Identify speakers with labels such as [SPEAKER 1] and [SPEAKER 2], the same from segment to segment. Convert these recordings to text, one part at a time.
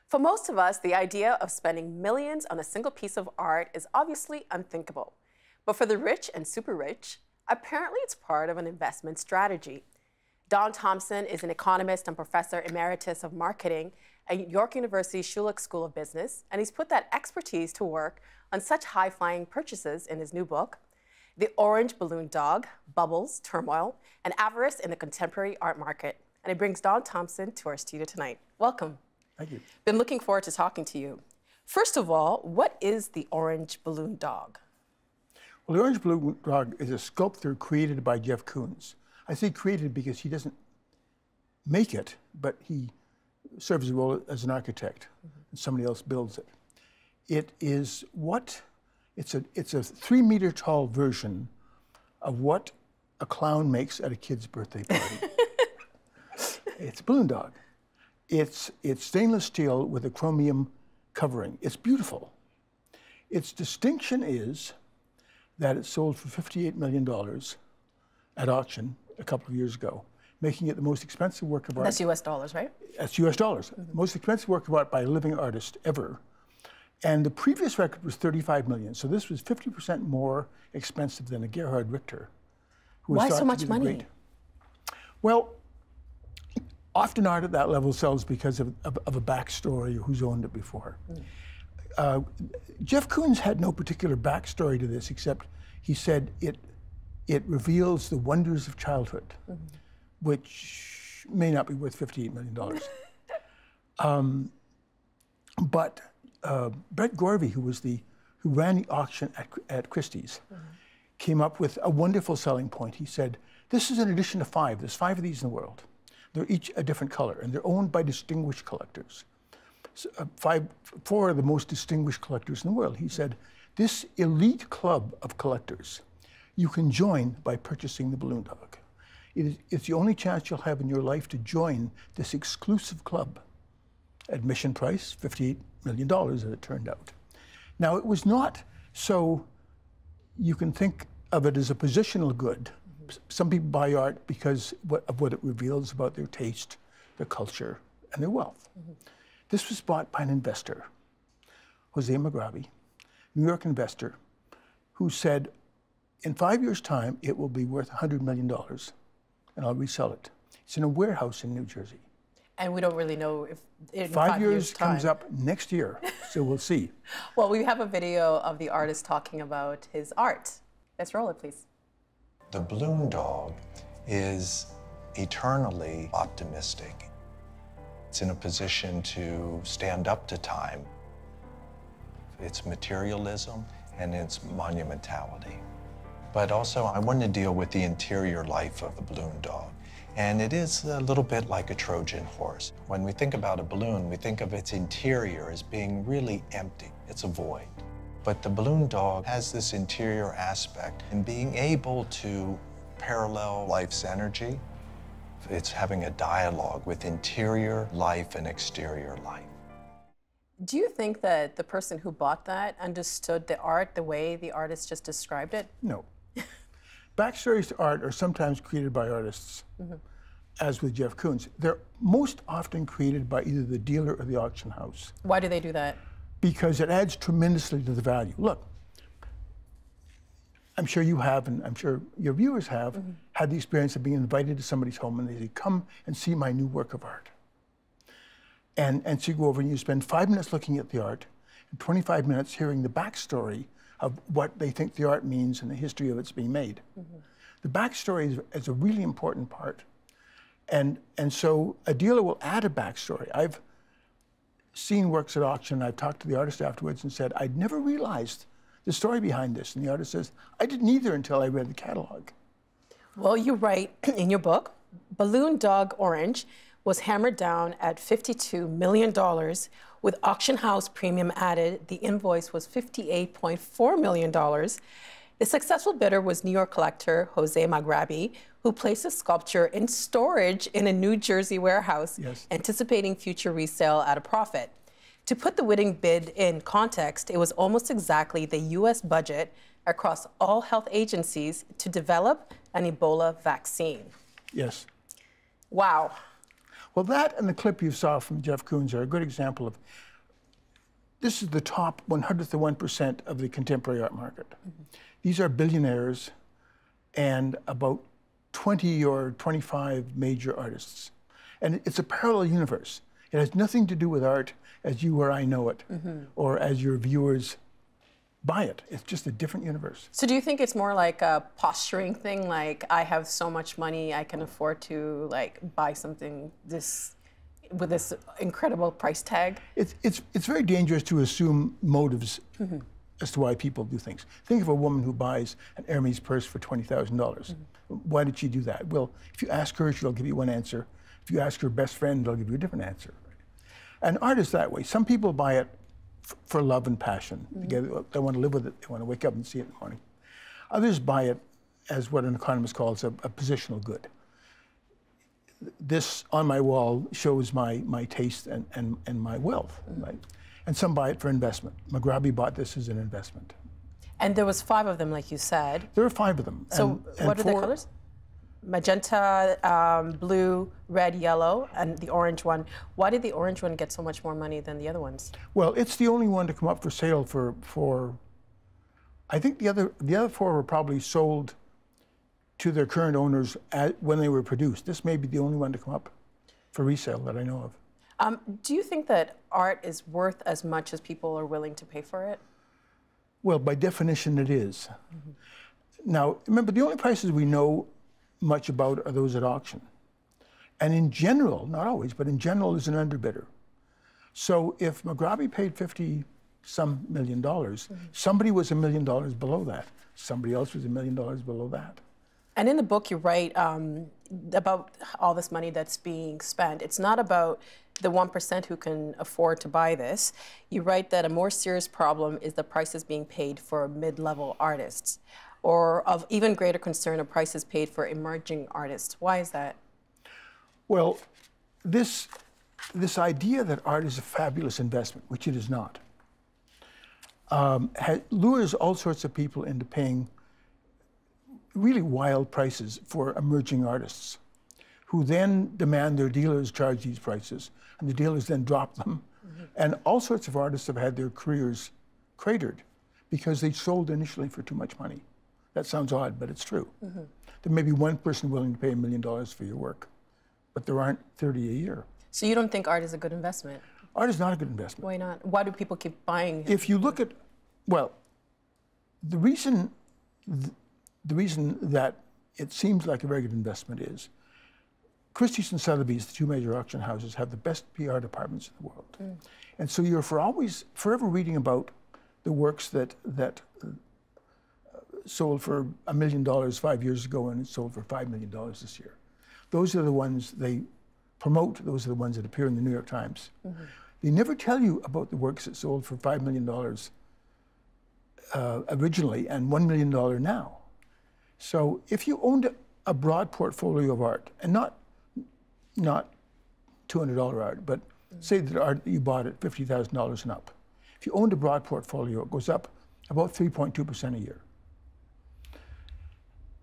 [SPEAKER 1] For most of us, the idea of spending millions on a single piece of art is obviously unthinkable. But for the rich and super rich, apparently it's part of an investment strategy. Don Thompson is an economist and professor emeritus of marketing at York University Schulich School of Business, and he's put that expertise to work on such high-flying purchases in his new book, The Orange Balloon Dog, Bubbles, Turmoil, and Avarice in the Contemporary Art Market. And it brings Don Thompson to our studio tonight. Welcome.
[SPEAKER 2] Thank you.
[SPEAKER 1] Been looking forward to talking to you. First of all, what is the Orange Balloon Dog?
[SPEAKER 2] Well, the Orange Balloon Dog is a sculpture created by Jeff Koons. I say created because he doesn't make it, but he serves a role as an architect, and somebody else builds it. It's a 3-meter tall version of what a clown makes at a kid's birthday party. It's a balloon dog. It's stainless steel with a chromium covering. It's beautiful. Its distinction is that it sold for $58 million at auction a couple of years ago, making it the most expensive work of art.
[SPEAKER 1] That's US dollars, right?
[SPEAKER 2] That's US dollars. Most expensive work of art by a living artist ever. And the previous record was $35 million. So this was 50% more expensive than a Gerhard Richter. Who was
[SPEAKER 1] Why
[SPEAKER 2] thought
[SPEAKER 1] so
[SPEAKER 2] to
[SPEAKER 1] much
[SPEAKER 2] be the
[SPEAKER 1] money?
[SPEAKER 2] great. Well, often art at that level sells because of a backstory or who's owned it before. Jeff Koons had no particular backstory to this, except he said it reveals the wonders of childhood, which may not be worth $58 million. But Brett Gorvey, who ran the auction at Christie's, came up with a wonderful selling point. He said, this is an edition of 5. There's 5 of these in the world. They're each a different color, and they're owned by distinguished collectors. So, 4 of the most distinguished collectors in the world. He said, this elite club of collectors, you can join by purchasing the Balloon Dog. It's the only chance you'll have in your life to join this exclusive club. Admission price, $58 million, as it turned out. Now, it was not so you can think of it as a positional good. Some people buy art because of what it reveals about their taste, their culture, and their wealth. This was bought by an investor, Jose Magrabi, New York investor, who said, in 5 years' time, it will be worth $100 million, and I'll resell it. It's in a warehouse in New Jersey.
[SPEAKER 1] And we don't really know if in
[SPEAKER 2] 5
[SPEAKER 1] time.
[SPEAKER 2] years comes up next year, so we'll see.
[SPEAKER 1] Well, we have a video of the artist talking about his art. Let's roll it, please.
[SPEAKER 3] The Balloon Dog is eternally optimistic. It's in a position to stand up to time. It's materialism and it's monumentality. But also, I want to deal with the interior life of the balloon dog. And it is a little bit like a Trojan horse. When we think about a balloon, we think of its interior as being really empty. It's a void. But the balloon dog has this interior aspect in being able to parallel life's energy. It's having a dialogue with interior life and exterior life.
[SPEAKER 1] Do you think that the person who bought that understood the art the way the artist just described it?
[SPEAKER 2] No. Backstories to art are sometimes created by artists, as with Jeff Koons. They're most often created by either the dealer or the auction house.
[SPEAKER 1] Why do they do that?
[SPEAKER 2] Because it adds tremendously to the value. Look, I'm sure you have, and I'm sure your viewers have, had the experience of being invited to somebody's home and they say, come and see my new work of art. And so you go over and you spend 5 minutes looking at the art and 25 minutes hearing the backstory of what they think the art means and the history of its being made. The backstory is a really important part. And so a dealer will add a backstory. I've seen works at auction, I've talked to the artist afterwards and said, I'd never realized the story behind this. And the artist says, I didn't either until I read the catalog. Well,
[SPEAKER 1] you write in your book, Balloon Dog Orange was hammered down at $52 million. With auction house premium added, the invoice was $58.4 million. The successful bidder was New York collector Jose Magrabi, who placed the sculpture in storage in a New Jersey warehouse, anticipating future resale at a profit. To put the winning bid in context, it was almost exactly the U.S. budget across all health agencies to develop an Ebola vaccine.
[SPEAKER 2] Yes.
[SPEAKER 1] Wow.
[SPEAKER 2] Well, that and the clip you saw from Jeff Koons are a good example of, this is the top 100th of 1% of the contemporary art market. These are billionaires and about 20 or 25 major artists. And it's a parallel universe. It has nothing to do with art as you or I know it, or as your viewers buy it. It's just a different universe.
[SPEAKER 1] So do you think it's more like a posturing thing, like I have so much money I can afford to like buy something with this incredible price tag?
[SPEAKER 2] It's very dangerous to assume motives as to why people do things. Think of a woman who buys an Hermes purse for $20,000. Why did she do that? Well, if you ask her, she'll give you one answer. If you ask her best friend, they'll give you a different answer. And art is that way. Some people buy it for love and passion. They want to live with it. They want to wake up and see it in the morning. Others buy it as what an economist calls a positional good. This on my wall shows my taste and my wealth, right? And some buy it for investment. Mugabe bought this as an investment.
[SPEAKER 1] And there was 5 of them, like you said.
[SPEAKER 2] There are 5 of them.
[SPEAKER 1] So what are the colors? Magenta, blue, red, yellow, and the orange one. Why did the orange one get so much more money than the other ones?
[SPEAKER 2] Well, it's the only one to come up for sale for I think the other 4 were probably sold to their current owners when they were produced. This may be the only one to come up for resale that I know of.
[SPEAKER 1] Do you think that art is worth as much as people are willing to pay for it?
[SPEAKER 2] Well, by definition, it is. Now, remember, the only prices we know much about are those at auction. And in general, not always, but in general, there's an underbidder. So if Mugabe paid $50-some million, somebody was $1 million below that. Somebody else was $1 million below that.
[SPEAKER 1] And in the book, you write about all this money that's being spent. It's not about the 1% who can afford to buy this. You write that a more serious problem is the prices being paid for mid-level artists, or of even greater concern, are prices paid for emerging artists. Why is that?
[SPEAKER 2] Well, this idea that art is a fabulous investment, which it is not, lures all sorts of people into paying really wild prices for emerging artists, who then demand their dealers charge these prices, and the dealers then drop them. And all sorts of artists have had their careers cratered because they sold initially for too much money. That sounds odd, but it's true. There may be one person willing to pay $1 million for your work, but there aren't 30 a year.
[SPEAKER 1] So you don't think art is a good investment?
[SPEAKER 2] Art is not a good investment.
[SPEAKER 1] Why not? Why do people keep buying it?
[SPEAKER 2] If you look at, well, the reason that it seems like a very good investment is Christie's and Sotheby's, the 2 major auction houses, have the best PR departments in the world. And so you're forever reading about the works that sold for $1 million 5 years ago and it sold for $5 million this year. Those are the ones they promote. Those are the ones that appear in the New York Times. They never tell you about the works that sold for $5 million originally and $1 million now. So if you owned a broad portfolio of art, and not $200 art, but say that art that you bought at $50,000 and up. If you owned a broad portfolio, it goes up about 3.2% a year.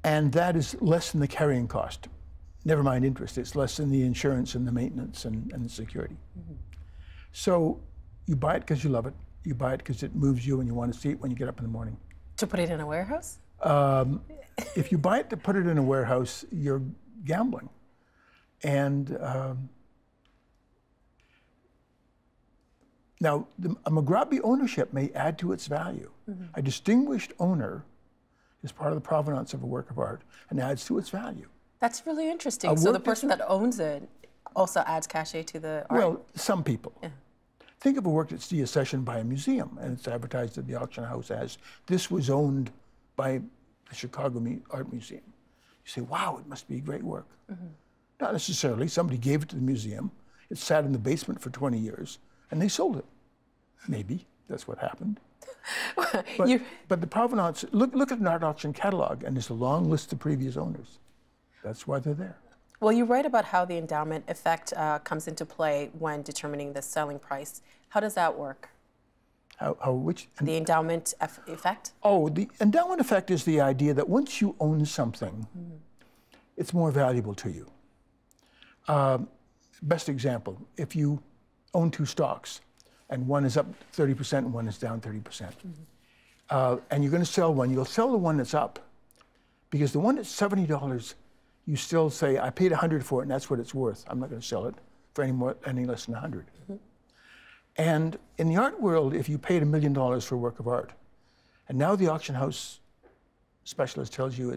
[SPEAKER 2] And that is less than the carrying cost. Never mind interest, it's less than the insurance and the maintenance and the security. So you buy it because you love it. You buy it because it moves you and you want to see it when you get up in the morning.
[SPEAKER 1] To put it in a warehouse?
[SPEAKER 2] If you buy it to put it in a warehouse, you're gambling. And now, a Mugabe ownership may add to its value. A distinguished owner is part of the provenance of a work of art and adds to its value.
[SPEAKER 1] That's really interesting. So the person that owns it also adds cachet to the art?
[SPEAKER 2] Well, some people. Think of a work that's deaccessioned by a museum and it's advertised at the auction house as, this was owned by the Chicago Art Museum. You say, wow, it must be a great work. Not necessarily. Somebody gave it to the museum. It sat in the basement for 20 years, and they sold it. Maybe that's what happened. But the provenance, look at an art auction catalog, and there's a long list of previous owners. That's why they're there.
[SPEAKER 1] Well, you write about how the endowment effect comes into play when determining the selling price. How does that work?
[SPEAKER 2] Which?
[SPEAKER 1] The endowment effect?
[SPEAKER 2] Oh, the endowment effect is the idea that once you own something, it's more valuable to you. best example, if you own two stocks and one is up 30% and one is down 30%, and you're going to sell one, you'll sell the one that's up because the one that's $70, you still say, I paid $100 for it and that's what it's worth. I'm not going to sell it for any less than $100. And in the art world, if you paid $1 million for a work of art, and now the auction house specialist tells you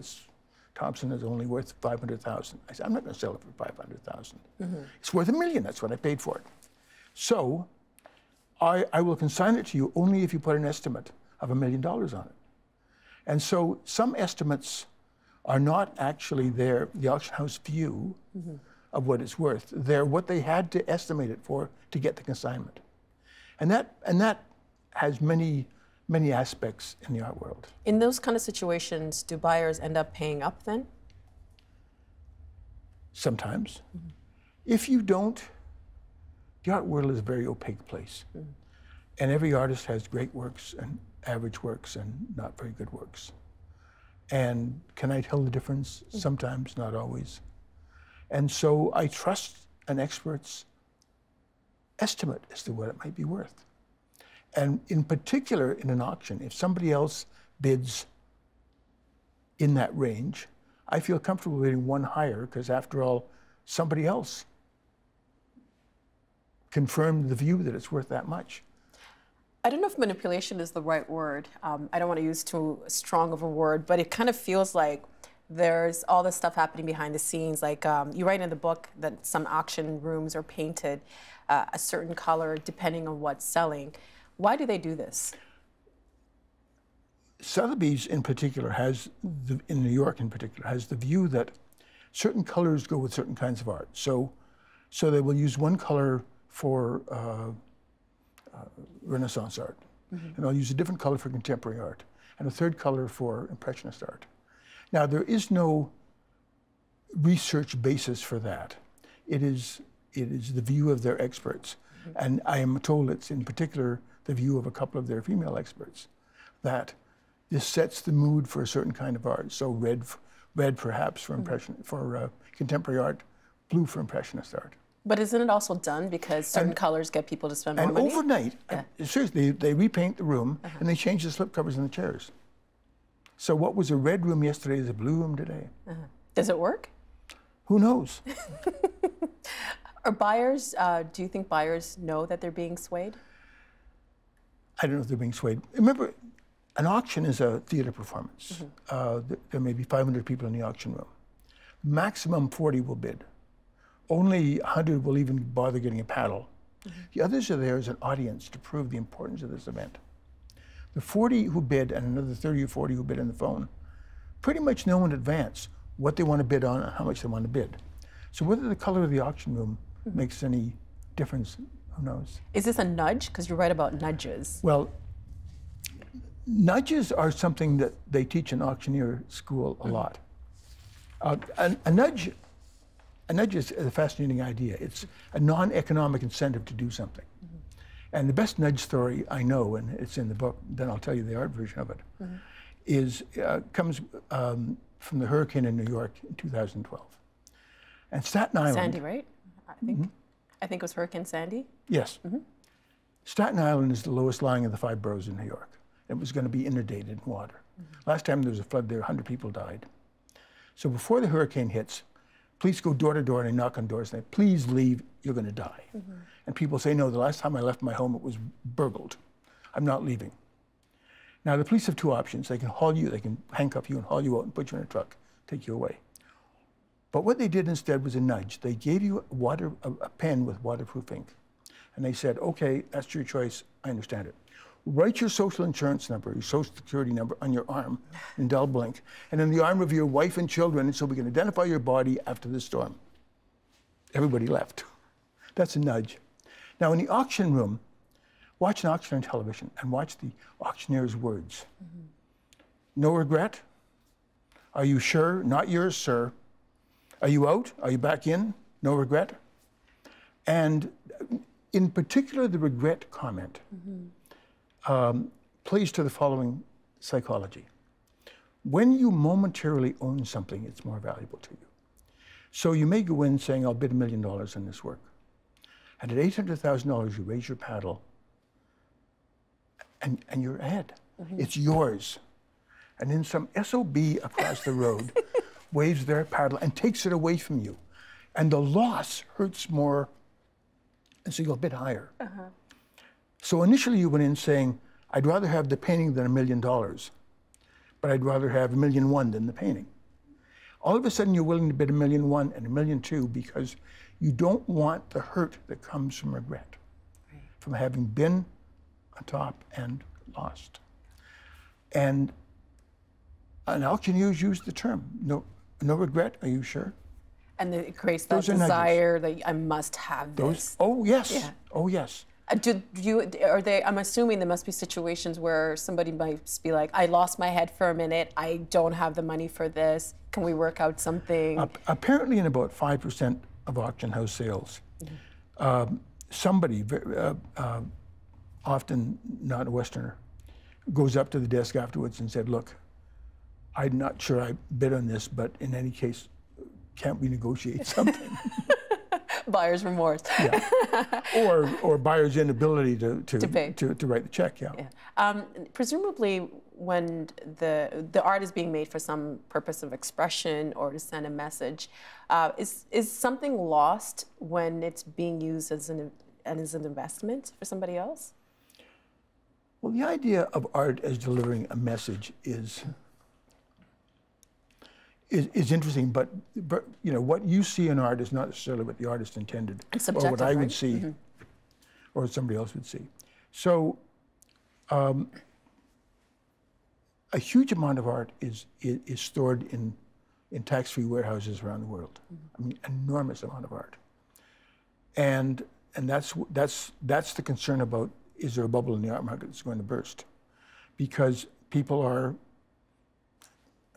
[SPEAKER 2] Thompson is only worth $500,000. I said, I'm not going to sell it for $500,000. It's worth $1 million. That's what I paid for it. So I will consign it to you only if you put an estimate of $1 million on it. And so some estimates are not actually the auction house view of what it's worth. They're what they had to estimate it for to get the consignment. And that has many aspects in the art world.
[SPEAKER 1] In those kind of situations, do buyers end up paying up then?
[SPEAKER 2] Sometimes. If you don't, the art world is a very opaque place. And every artist has great works and average works and not very good works. And can I tell the difference? Sometimes, not always. And so I trust an expert's estimate as to what it might be worth. And in particular, in an auction, if somebody else bids in that range, I feel comfortable bidding one higher because, after all, somebody else confirmed the view that it's worth that much.
[SPEAKER 1] I don't know if manipulation is the right word. I don't want to use too strong of a word, but it kind of feels like there's all this stuff happening behind the scenes. Like you write in the book that some auction rooms are painted a certain color depending on what's selling. Why do they do this?
[SPEAKER 2] Sotheby's in particular in New York in particular, has the view that certain colors go with certain kinds of art. So they will use one color for Renaissance art, and they'll use a different color for contemporary art, and a third color for Impressionist art. Now, there is no research basis for that. It is the view of their experts. And I am told it's in particular the view of a couple of their female experts, that this sets the mood for a certain kind of art. So red perhaps for contemporary art, blue for Impressionist art.
[SPEAKER 1] But isn't it also done because certain colors get people to spend more money?
[SPEAKER 2] And overnight, seriously, they repaint the room and they change the slipcovers in the chairs. So what was a red room yesterday is a blue room today.
[SPEAKER 1] Does it work?
[SPEAKER 2] Who knows?
[SPEAKER 1] Are buyers, do you think buyers know that they're being swayed?
[SPEAKER 2] I don't know if they're being swayed. Remember, an auction is a theater performance. There may be 500 people in the auction room. Maximum 40 will bid. Only 100 will even bother getting a paddle. The others are there as an audience to prove the importance of this event. The 40 who bid and another 30 or 40 who bid on the phone pretty much know in advance what they want to bid on and how much they want to bid. So whether the color of the auction room makes any difference, who knows? Is
[SPEAKER 1] this a nudge? Because you write about nudges.
[SPEAKER 2] Well, nudges are something that they teach in auctioneer school a lot. A nudge is a fascinating idea. It's a non-economic incentive to do something. And the best nudge story I know, and it's in the book, then I'll tell you the art version of it, comes from the hurricane in New York in 2012. And Staten Island.
[SPEAKER 1] Sandy, right? I think it was Hurricane Sandy?
[SPEAKER 2] Yes. Staten Island is the lowest lying of the 5 boroughs in New York. It was going to be inundated in water. Last time there was a flood there, 100 people died. So before the hurricane hits, police go door to door and they knock on doors and say, please leave, you're going to die. And people say, no, the last time I left my home, it was burgled. I'm not leaving. Now, the police have two options. They can haul you, they can handcuff you and haul you out and put you in a truck, take you away. But what they did instead was a nudge. They gave you a pen with waterproof ink. And they said, okay, that's your choice, I understand it. Write your social insurance number, your social security number on your arm in dull blink, and in the arm of your wife and children, so we can identify your body after the storm. Everybody left. That's a nudge. Now, in the auction room, watch an auction on television and watch the auctioneer's words. No regret? Are you sure? Not yours, sir. Are you out? Are you back in? No regret? And in particular, the regret comment plays to the following psychology. When you momentarily own something, it's more valuable to you. So you may go in saying, I'll bid $1 million on this work. And at $800,000, you raise your paddle, and you're ahead. It's yours. And then some SOB across the road waves their paddle and takes it away from you. And the loss hurts more, and so you go a bit higher. So initially you went in saying, I'd rather have the painting than $1 million, but I'd rather have $1.1 million than the painting. All of a sudden you're willing to bid $1.1 million and $1.2 million because you don't want the hurt that comes from regret, from having been on top and lost. And auctioneers use the term, no regret, are you sure?
[SPEAKER 1] And then it creates that desire that I must have this.
[SPEAKER 2] Oh, yes.
[SPEAKER 1] Yeah.
[SPEAKER 2] Oh, yes.
[SPEAKER 1] I'm assuming there must be situations where somebody might be like, I lost my head for a minute, I don't have the money for this, can we work out something?
[SPEAKER 2] Apparently in about 5% of auction house sales, somebody, often not a Westerner, goes up to the desk afterwards and said, look, I'm not sure I bid on this, but in any case, can't we negotiate something?
[SPEAKER 1] Buyer's remorse.
[SPEAKER 2] Yeah. Or buyer's inability to
[SPEAKER 1] pay.
[SPEAKER 2] To write the check, yeah.
[SPEAKER 1] Presumably, when the art is being made for some purpose of expression or to send a message, is something lost when it's being used as an investment for somebody else?
[SPEAKER 2] Well, the idea of art as delivering a message is interesting, but you know, what you see in art is not necessarily what the artist intended, or what I would see, or what somebody else would see. So, a huge amount of art is stored in tax-free warehouses around the world. I mean, enormous amount of art, and that's the concern about, is there a bubble in the art market that's going to burst? Because people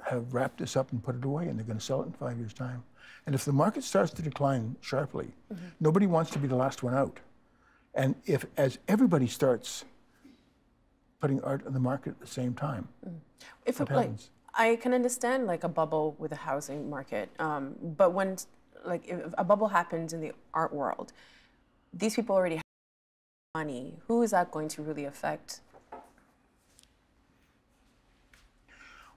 [SPEAKER 2] have wrapped this up and put it away, and they're going to sell it in 5 years' time. And if the market starts to decline sharply, nobody wants to be the last one out. And as everybody starts putting art on the market at the same time, what happens?
[SPEAKER 1] I can understand like a bubble with the housing market, but when if a bubble happens in the art world, these people already have money. Who is that going to really affect?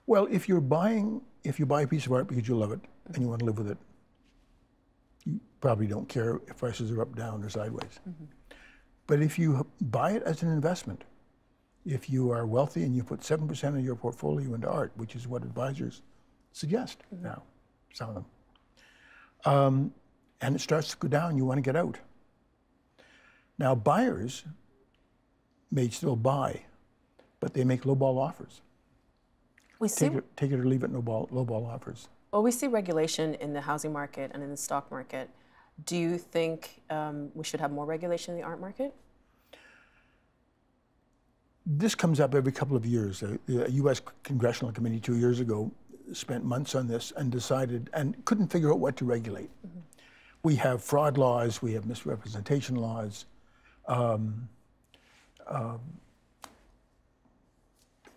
[SPEAKER 2] Well, if you buy a piece of art because you love it and you want to live with it, you probably don't care if prices are up, down, or sideways. But if you buy it as an investment, if you are wealthy and you put 7% of your portfolio into art, which is what advisors suggest now, some of them, and it starts to go down, you want to get out. Now, buyers may still buy, but they make lowball offers. Take it or leave it, lowball offers.
[SPEAKER 1] Well, we see regulation in the housing market and in the stock market. Do you think we should have more regulation in the art market?
[SPEAKER 2] This comes up every couple of years. The U.S. Congressional Committee 2 years ago spent months on this and decided and couldn't figure out what to regulate. We have fraud laws, we have misrepresentation laws.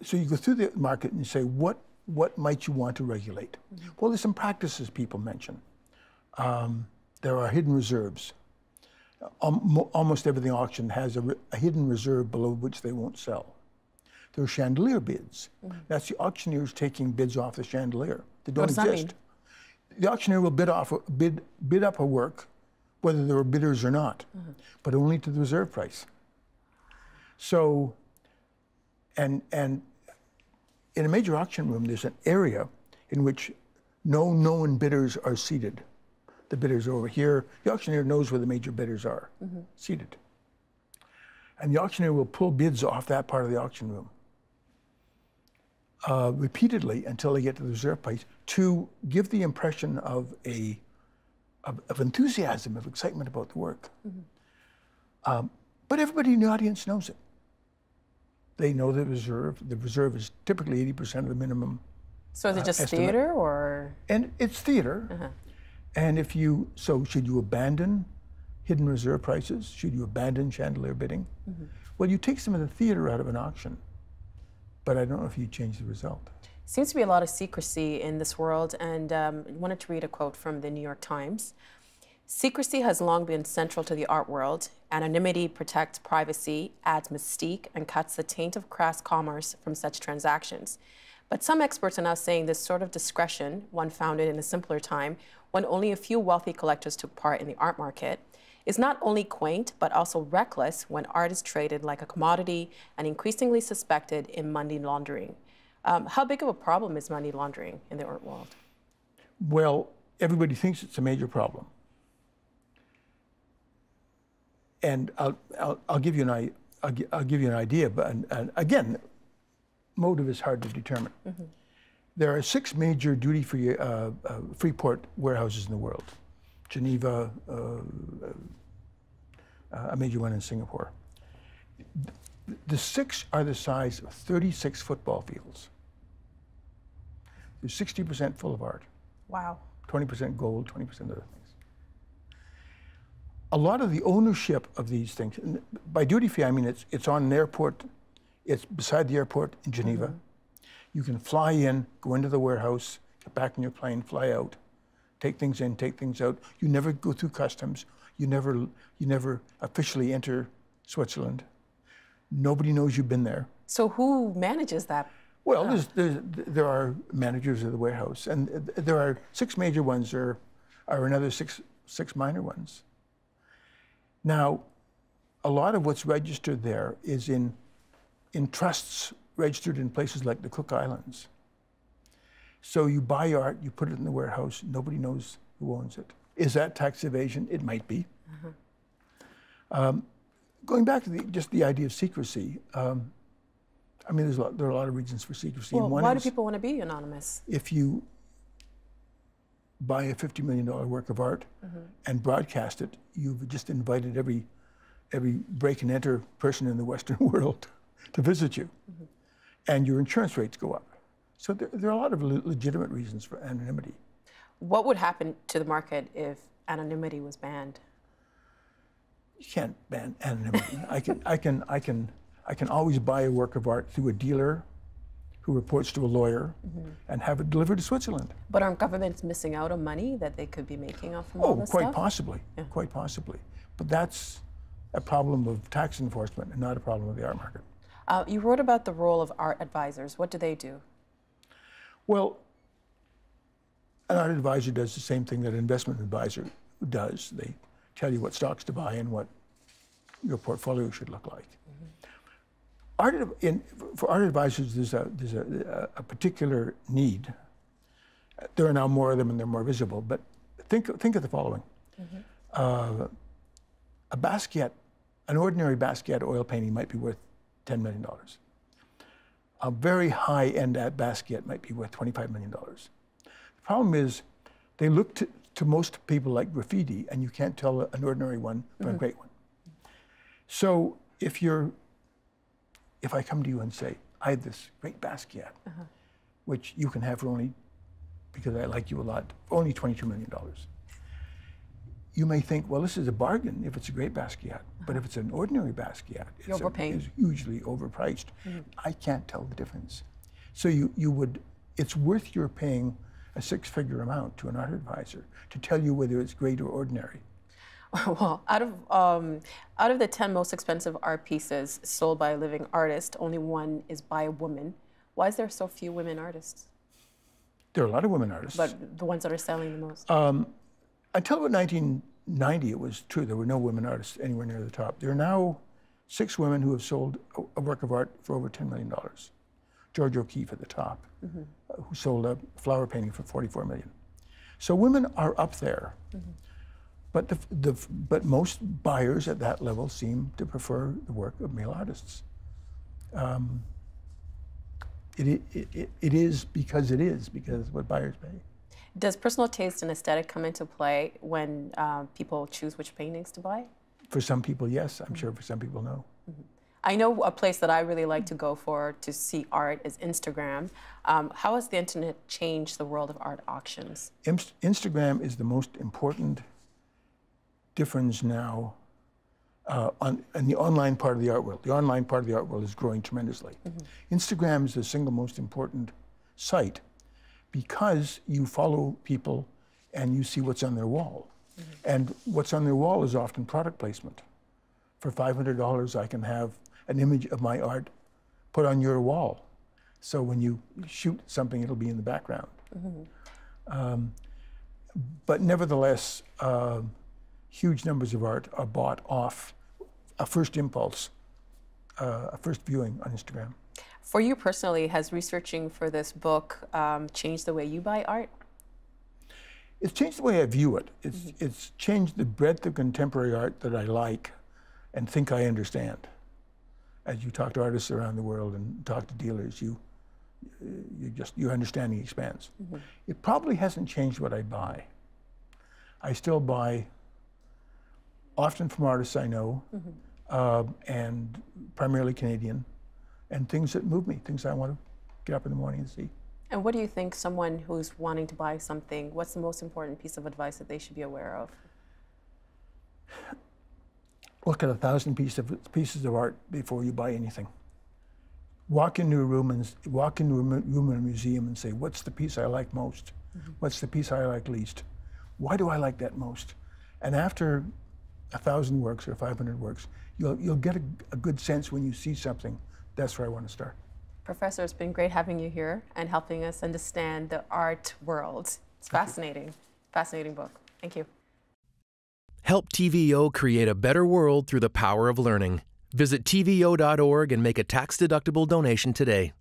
[SPEAKER 2] So you go through the market and you say, what might you want to regulate? Well, there's some practices people mention. There are hidden reserves. Almost everything auctioned has a hidden reserve below which they won't sell. There are chandelier bids. That's the auctioneers taking bids off the chandelier. They don't exist. What does that mean? The auctioneer will bid up a work, whether there are bidders or not, but only to the reserve price. So, and in a major auction room, there's an area in which no known bidders are seated. The bidders are over here. The auctioneer knows where the major bidders are seated. And the auctioneer will pull bids off that part of the auction room repeatedly until they get to the reserve price to give the impression of enthusiasm, of excitement about the work. But everybody in the audience knows it. They know the reserve. The reserve is typically 80% of the minimum.
[SPEAKER 1] So is it just estimate. Theater, or?
[SPEAKER 2] And it's theater. And should you abandon hidden reserve prices? Should you abandon chandelier bidding? Well, you take some of the theater out of an auction, but I don't know if you change the result.
[SPEAKER 1] Seems to be a lot of secrecy in this world, and I wanted to read a quote from the New York Times. Secrecy has long been central to the art world. Anonymity protects privacy, adds mystique, and cuts the taint of crass commerce from such transactions. But some experts are now saying this sort of discretion, one founded in a simpler time, when only a few wealthy collectors took part in the art market, is not only quaint, but also reckless when art is traded like a commodity and increasingly suspected in money laundering. How big of a problem is money laundering in the art world?
[SPEAKER 2] Well, everybody thinks it's a major problem. And I'll give you an idea, but and again, motive is hard to determine. Mm-hmm. There are 6 major duty-free Freeport warehouses in the world. Geneva, a major one in Singapore. The 6 are the size of 36 football fields. They're 60% full of art.
[SPEAKER 1] Wow.
[SPEAKER 2] 20% gold, 20% other things. A lot of the ownership of these things, and by duty-free I mean it's on an airport, it's beside the airport in Geneva. Mm-hmm. You can fly in, go into the warehouse, get back in your plane, fly out, take things in, take things out. You never go through customs. You never officially enter Switzerland. Nobody knows you've been there.
[SPEAKER 1] So who manages that?
[SPEAKER 2] Well, there are managers of the warehouse, and there are 6 major ones. There are another six minor ones. Now, a lot of what's registered there is in trusts registered in places like the Cook Islands. So you buy art, you put it in the warehouse, nobody knows who owns it. Is that tax evasion? It might be. Mm-hmm. Going back to just the idea of secrecy, I mean, there are a lot of reasons for secrecy.
[SPEAKER 1] Well, why do people want to be anonymous?
[SPEAKER 2] If you buy a $50 million work of art mm-hmm. and broadcast it, you've just invited every break and enter person in the Western world to visit you. Mm-hmm. And your insurance rates go up. So there are a lot of legitimate reasons for anonymity.
[SPEAKER 1] What would happen to the market if anonymity was banned?
[SPEAKER 2] You can't ban anonymity. I can always buy a work of art through a dealer who reports to a lawyer mm-hmm. and have it delivered to Switzerland.
[SPEAKER 1] But aren't governments missing out on money that they could be making off from all this
[SPEAKER 2] quite
[SPEAKER 1] stuff?
[SPEAKER 2] Possibly, yeah. Quite possibly. But that's a problem of tax enforcement and not a problem of the art market.
[SPEAKER 1] You wrote about the role of art advisors. What do they do?
[SPEAKER 2] Well, an art advisor does the same thing that an investment advisor does. They tell you what stocks to buy and what your portfolio should look like. Mm-hmm. For art advisors, there's a particular need. There are now more of them and they're more visible, but think of the following. Mm-hmm. An ordinary Basquiat oil painting might be worth $10 million. A very high-end Basquiat might be worth $25 million. The problem is they look to most people like graffiti, and you can't tell an ordinary one from mm-hmm. a great one. So if I come to you and say, I have this great Basquiat, uh-huh. which you can have for only, because I like you a lot, for only $22 million. You may think, well, this is a bargain if it's a great Basquiat, uh-huh. but if it's an ordinary Basquiat, it's hugely overpriced. Mm-hmm. I can't tell the difference. So it's worth your paying a 6-figure amount to an art advisor to tell you whether it's great or ordinary.
[SPEAKER 1] Well, out of the 10 most expensive art pieces sold by a living artist, only 1 is by a woman. Why is there so few women artists?
[SPEAKER 2] There are a lot of women artists.
[SPEAKER 1] But the ones that are selling the most?
[SPEAKER 2] Until about 1990, it was true. There were no women artists anywhere near the top. There are now 6 women who have sold a work of art for over $10 million. George O'Keeffe at the top, mm-hmm. Who sold a flower painting for $44 million. So women are up there. Mm-hmm. But most buyers at that level seem to prefer the work of male artists. It is because what buyers pay.
[SPEAKER 1] Does personal taste and aesthetic come into play when people choose which paintings to buy?
[SPEAKER 2] For some people, yes. I'm sure for some people, no.
[SPEAKER 1] Mm-hmm. I know a place that I really like to go for to see art is Instagram. How has the internet changed the world of art auctions?
[SPEAKER 2] Instagram is the most important difference now in the online part of the art world. The online part of the art world is growing tremendously. Mm-hmm. Instagram is the single most important site because you follow people and you see what's on their wall. And what's on their wall is often product placement. For $500, I can have an image of my art put on your wall. So when you shoot something, it'll be in the background. But nevertheless, huge numbers of art are bought off a first impulse, a first viewing on Instagram.
[SPEAKER 1] For you personally, has researching for this book changed the way you buy art?
[SPEAKER 2] It's changed the way I view it. It's changed the breadth of contemporary art that I like and think I understand. As you talk to artists around the world and talk to dealers, your understanding expands. It probably hasn't changed what I buy. I still buy often from artists I know, and primarily Canadian, and things that move me, things I want to get up in the morning and see.
[SPEAKER 1] And what do you think someone who's wanting to buy something, what's the most important piece of advice that they should be aware of?
[SPEAKER 2] Look at 1,000 pieces of art before you buy anything. Walk into a room in a museum and say, what's the piece I like most? What's the piece I like least? Why do I like that most? And after 1,000 works or 500 works, you'll get a good sense when you see something. That's where I want to start.
[SPEAKER 1] Professor, it's been great having you here and helping us understand the art world. It's fascinating. Fascinating book. Thank you.
[SPEAKER 4] Help TVO create a better world through the power of learning. Visit TVO.org and make a tax-deductible donation today.